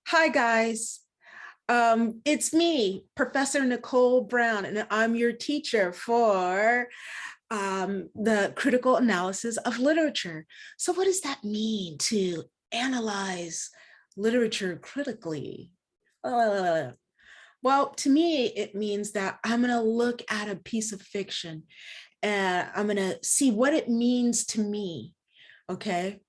Hi, guys. It's me, Professor Nicole Brown, and I'm your teacher for the critical analysis of literature. So what does that mean to analyze literature critically? Well, to me, it means that I'm going to look at a piece of fiction and I'm going to see what it means to me, okay?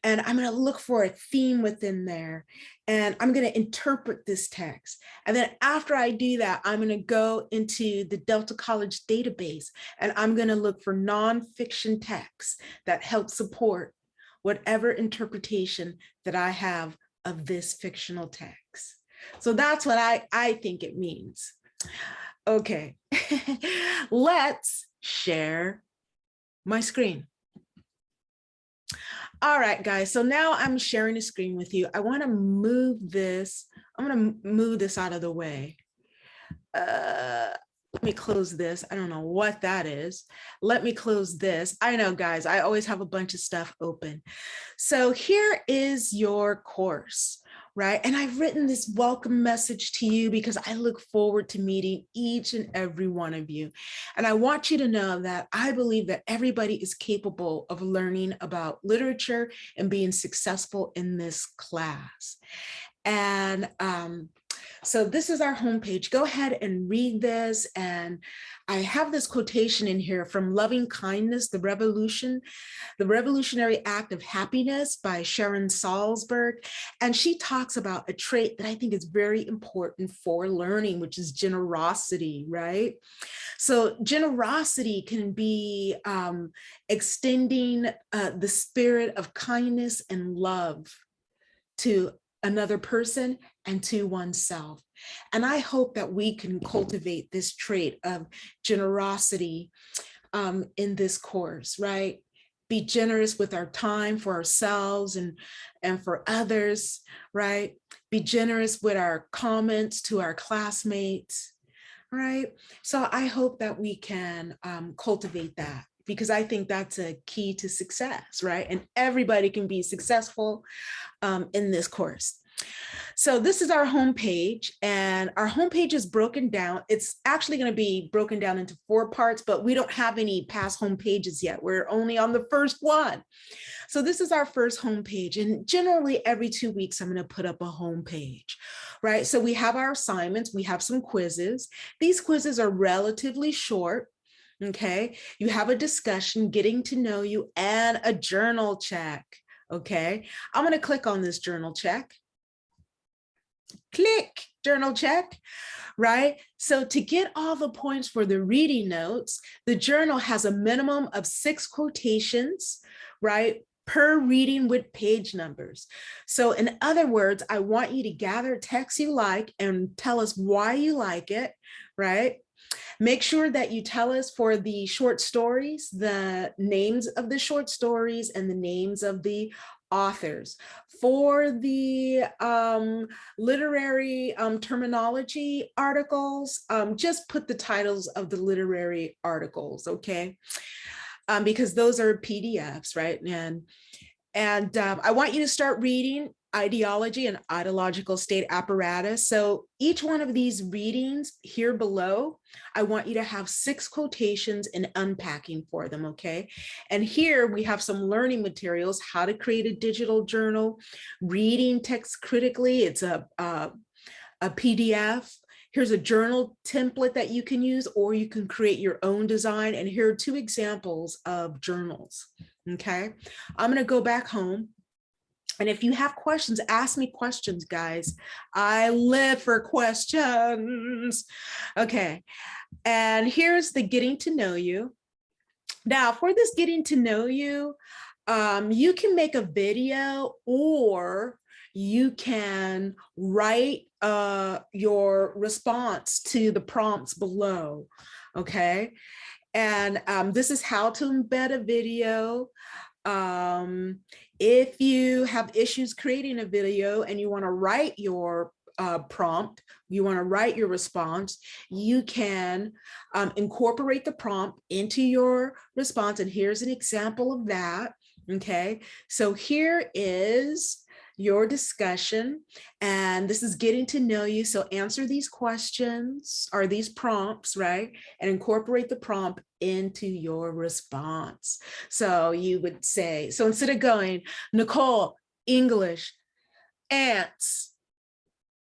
And I'm going to look for a theme within there and I'm going to interpret this text. And then after I do that, I'm going to go into the Delta College database and I'm going to look for nonfiction texts that help support whatever interpretation that I have of this fictional text. So that's what I think it means. Okay, let's share my screen. All right, guys, so now I'm sharing the screen with you. I want to move this. I'm going to move this out of the way. Let me close this. I don't know what that is. Let me close this. I know, guys, I always have a bunch of stuff open. So here is your course, right? And I've written this welcome message to you because I look forward to meeting each and every one of you. And I want you to know that I believe that everybody is capable of learning about literature and being successful in this class. And so this is our homepage. Go ahead and read this. And I have this quotation in here from Loving Kindness, the Revolutionary Act of Happiness by Sharon Salzberg. And she talks about a trait that I think is very important for learning, which is generosity, right? So generosity can be extending the spirit of kindness and love to another person and to oneself. And I hope that we can cultivate this trait of generosity in this course, right? Be generous with our time for ourselves and for others, right? Be generous with our comments to our classmates, right? So I hope that we can cultivate that, because I think that's a key to success, right? And everybody can be successful in this course. So this is our homepage, and our homepage is broken down. It's actually going to be broken down into 4 parts, but we don't have any past homepages yet. We're only on the first one. So this is our first homepage, and generally every 2 weeks, I'm going to put up a homepage, right? So we have our assignments, we have some quizzes. These quizzes are relatively short. Okay, you have a discussion, getting to know you, and a journal check. Okay, I'm going to click on this journal check. Click journal check, right? So to get all the points for the reading notes, the journal has a minimum of 6 quotations, right, per reading with page numbers. So in other words, I want you to gather texts you like and tell us why you like it, right? Make sure that you tell us for the short stories, the names of the short stories and the names of the authors. For the literary terminology articles, just put the titles of the literary articles, okay? Because those are PDFs, right? And I want you to start reading Ideology and Ideological State Apparatus. So each one of these readings here below, I want you to have 6 quotations and unpacking for them, okay? And here we have some learning materials, how to create a digital journal, reading text critically. It's a PDF. Here's a journal template that you can use, or you can create your own design. And here are 2 examples of journals, okay? I'm gonna go back home. And if you have questions, ask me questions, guys. I live for questions. Okay, and here's the getting to know you. Now, for this getting to know you, you can make a video, or you can write your response to the prompts below, okay? And this is how to embed a video. If you have issues creating a video and you want to write your prompt, you want to write your response, you can incorporate the prompt into your response. And here's an example of that. Okay, so here is your discussion, and this is getting to know you. So answer these questions or these prompts, right? And incorporate the prompt into your response. So you would say, so instead of going, Nicole, English, ants,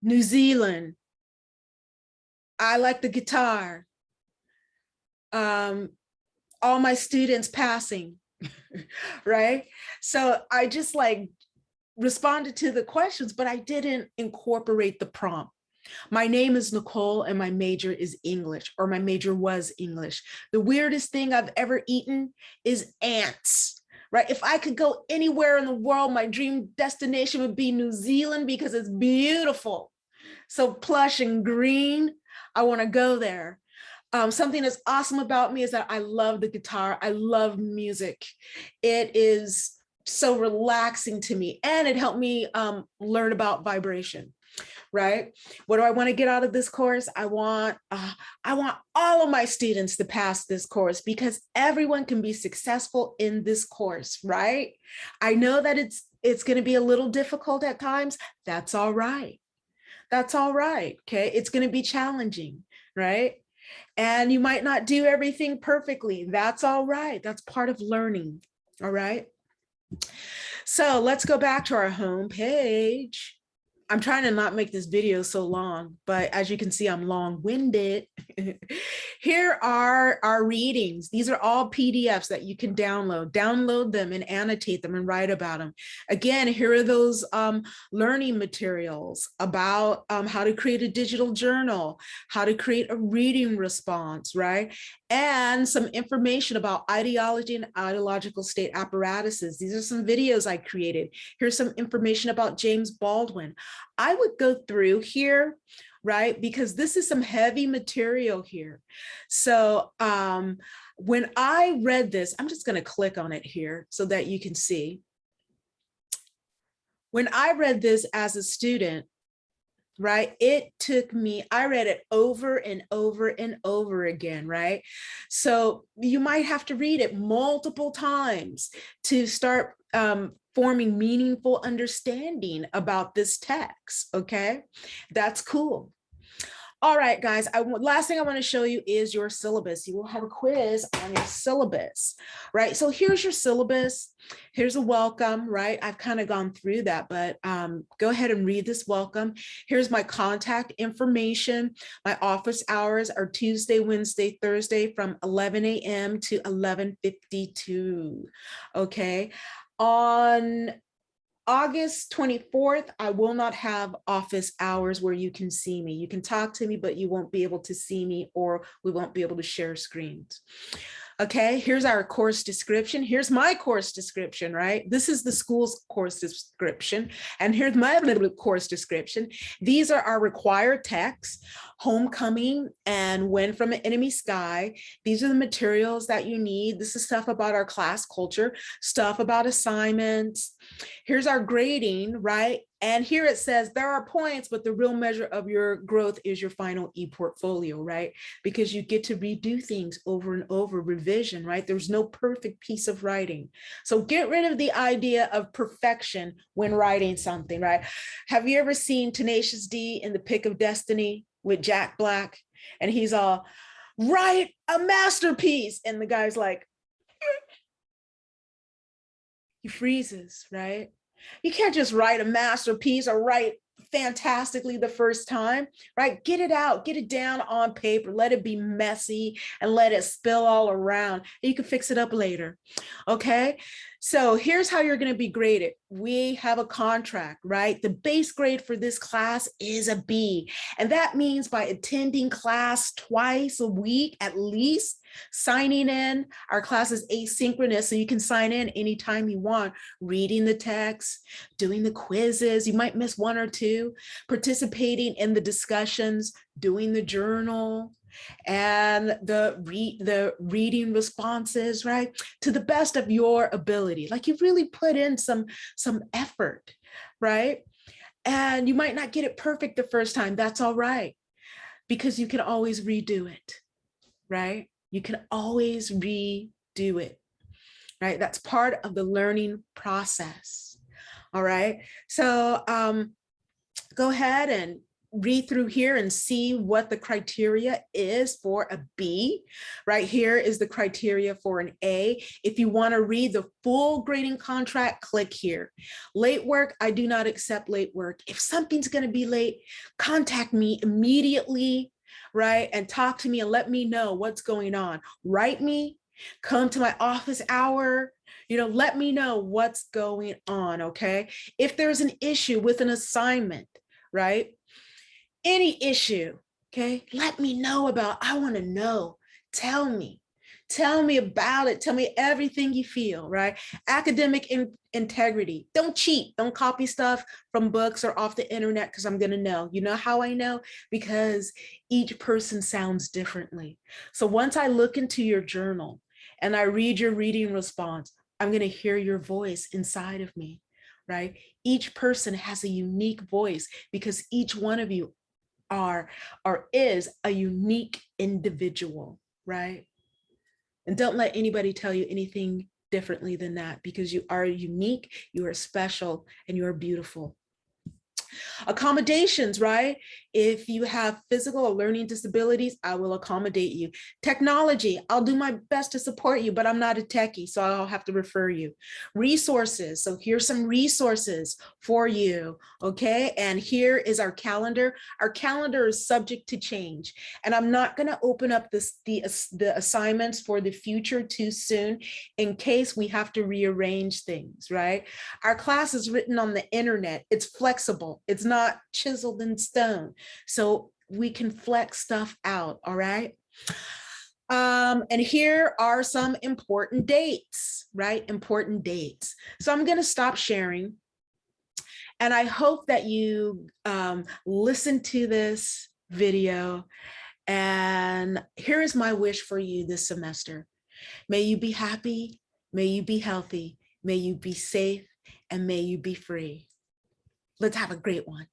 New Zealand, I like the guitar, all my students passing, right? So I just like responded to the questions, but I didn't incorporate the prompt. My name is Nicole and my major is English, or my major was English. The weirdest thing I've ever eaten is ants, right? If I could go anywhere in the world, my dream destination would be New Zealand because it's beautiful. So plush and green, I want to go there. Something that's awesome about me is that I love the guitar. I love music. It is so relaxing to me, and it helped me learn about vibration, right? What do I want to get out of this course? I want all of my students to pass this course, because everyone can be successful in this course, right? I know that it's going to be a little difficult at times. That's all right. That's all right. Okay. It's going to be challenging, right? And you might not do everything perfectly. That's all right. That's part of learning. All right. So let's go back to our home page. I'm trying to not make this video so long, but as you can see, I'm long-winded. Here are our readings. These are all PDFs that you can download them and annotate them and write about them. Again, here are those learning materials about how to create a digital journal, how to create a reading response, right? And some information about ideology and ideological state apparatuses. These are some videos I created. Here's some information about James Baldwin. I would go through here, right? Because this is some heavy material here. So when I read this, I'm just going to click on it here so that you can see. When I read this as a student, right, it took me, I read it over and over and over again, right? So you might have to read it multiple times to start forming meaningful understanding about this text, okay? That's cool. All right, guys, last thing I want to show you is your syllabus. You will have a quiz on your syllabus, right? So here's your syllabus. Here's a welcome, right? I've kind of gone through that, but go ahead and read this welcome. Here's my contact information. My office hours are Tuesday, Wednesday, Thursday from 11 a.m. to 11:52, okay? On August 24th, I will not have office hours where you can see me. You can talk to me, but you won't be able to see me, or we won't be able to share screens. Okay, here's our course description. Here's my course description, right? This is the school's course description. And here's my little course description. These are our required texts: Homecoming and When from an Enemy Sky. These are the materials that you need. This is stuff about our class culture, stuff about assignments. Here's our grading, right? And here it says there are points, but the real measure of your growth is your final e-portfolio, right? Because you get to redo things over and over, revision, right? There's no perfect piece of writing. So get rid of the idea of perfection when writing something, right? Have you ever seen Tenacious D in The Pick of Destiny with Jack Black? And he's all, write a masterpiece. And the guy's like, he freezes, right? You can't just write a masterpiece or write fantastically the first time, right? Get it out, get it down on paper, let it be messy and let it spill all around. You can fix it up later, okay? So here's how you're gonna be graded. We have a contract, right? The base grade for this class is a B. And that means by attending class twice a week, at least, signing in. Our class is asynchronous, so you can sign in anytime you want, reading the text, doing the quizzes. You might miss one or two, participating in the discussions, doing the journal, and the reading responses, right? To the best of your ability. Like you really put in some effort, right? And you might not get it perfect the first time. That's all right, because you can always redo it, right? You can always redo it, right? That's part of the learning process. All right. So go ahead and read through here and see what the criteria is for a B. Right here is the criteria for an A. If you want to read the full grading contract, click here. Late work, I do not accept late work. If something's going to be late, contact me immediately, right? And talk to me and let me know what's going on. Write me, come to my office hour, let me know what's going on, okay? If there's an issue with an assignment, right? Any issue, okay? Let me know about, I want to know. Tell me about it. Tell me everything you feel, right? Academic integrity. Don't cheat. Don't copy stuff from books or off the internet because I'm going to know. You know how I know? Because each person sounds differently. So once I look into your journal and I read your reading response, I'm going to hear your voice inside of me, right? Each person has a unique voice because each one of you are or is a unique individual, right? And don't let anybody tell you anything differently than that, because you are unique, you are special, and you are beautiful. Accommodations, right? If you have physical or learning disabilities, I will accommodate you. Technology, I'll do my best to support you, but I'm not a techie, so I'll have to refer you. Resources, so here's some resources for you, okay? And here is our calendar. Our calendar is subject to change, and I'm not gonna open up the assignments for the future too soon in case we have to rearrange things, right? Our class is written on the internet. It's flexible. It's not chiseled in stone. So we can flex stuff out, all right? And here are some important dates, right? Important dates. So I'm gonna stop sharing. And I hope that you listen to this video. And here is my wish for you this semester. May you be happy, may you be healthy, may you be safe, and may you be free. Let's have a great one.